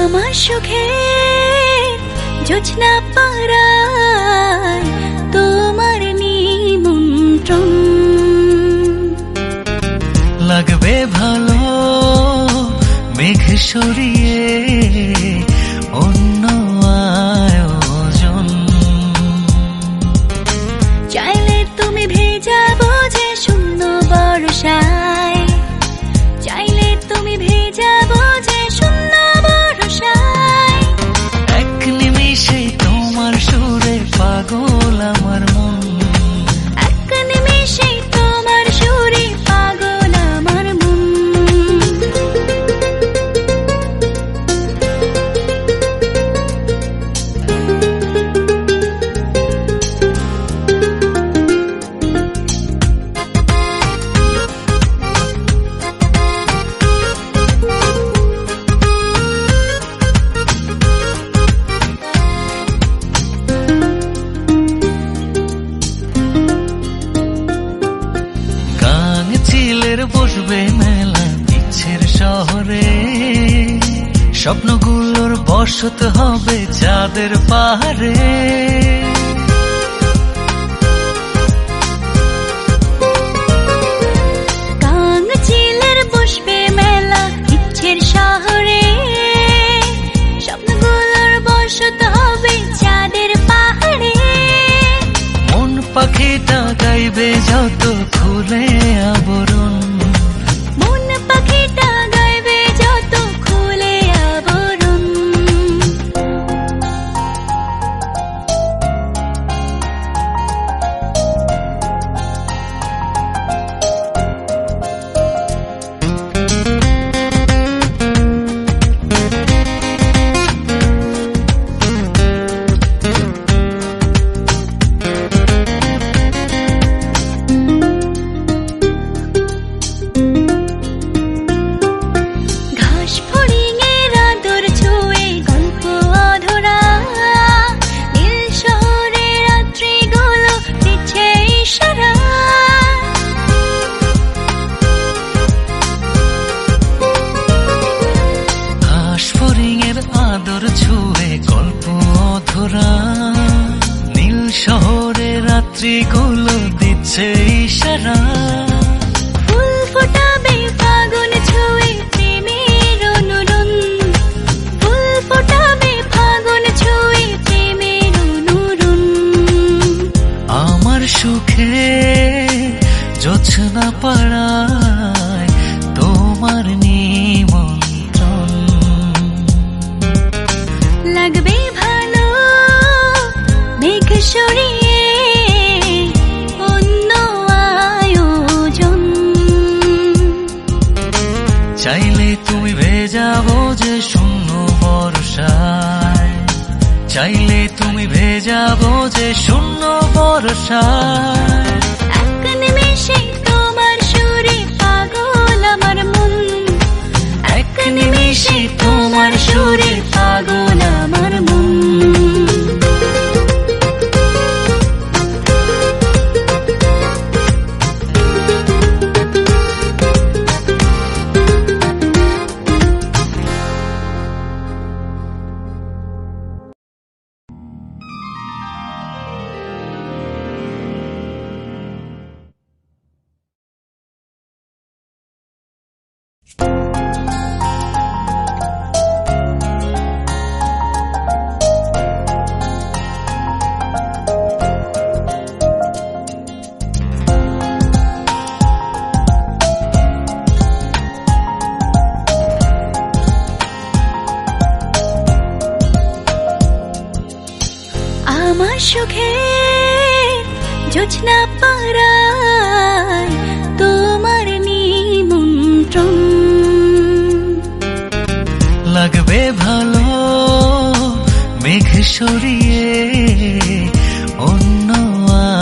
আমার সুখে জোছনা পাড়ায় তোমার নিমন্ত্রণ লাগবে ভালো মেঘ সরিয়ে অন্য আয়োজন। চাইলে তুমি ভেজাবো যে শূন্য বর্ষায়, চাইলে তুমি ভেজাবো যে শূন্য বর্ষায়। এক নিমিষে তোমার সুরে পাগল আমার মন, এক নিমিষে তোমার সুরে পাগল আমার মন। বসবে মেলা ইচ্ছের শহরে, স্বপ্নগুলোর বসত হবে চাঁদের পাহাড়ে। কাঙচিলের বসবে মেলা ইচ্ছের শহরে, স্বপ্নগুলোর বসত হবে চাঁদের পাহাড়ে। মন পাখিটা গাইবে যত খুলে আবরণ, মন পাখিটা গাইবে যত খুলে আবরণ। নীল শহরে রাত্রিগুলো দিচ্ছে ইশারা। ফুল ফোটাবে ফাগুন ছুঁয়ে প্রেমের অনুরণ, ফুল ফোটাবে ফাগুন ছুঁয়ে প্রেমের অনুরণ। আমার সুখে জোছনা পাড়ায় তোমার নিমন্ত্রণ। লাগবে ভালো মেঘ সরিয়ে অন্য আয়োজন। চাইলে তুমি ভেজাবো যে শূন্য বর্ষায়, চাইলে তুমি ভেজাবো যে শূন্য বর্ষায়। এক নিমিষে তোমার সুরে পাগল আমার মন, এক নিমিষে তোমার সুরে পাগল আমার মন। আমার সুখে জোছনা পাড়ায় তোমার নিমন্ত্রণ। লাগবে ভালো মেঘ সরিয়ে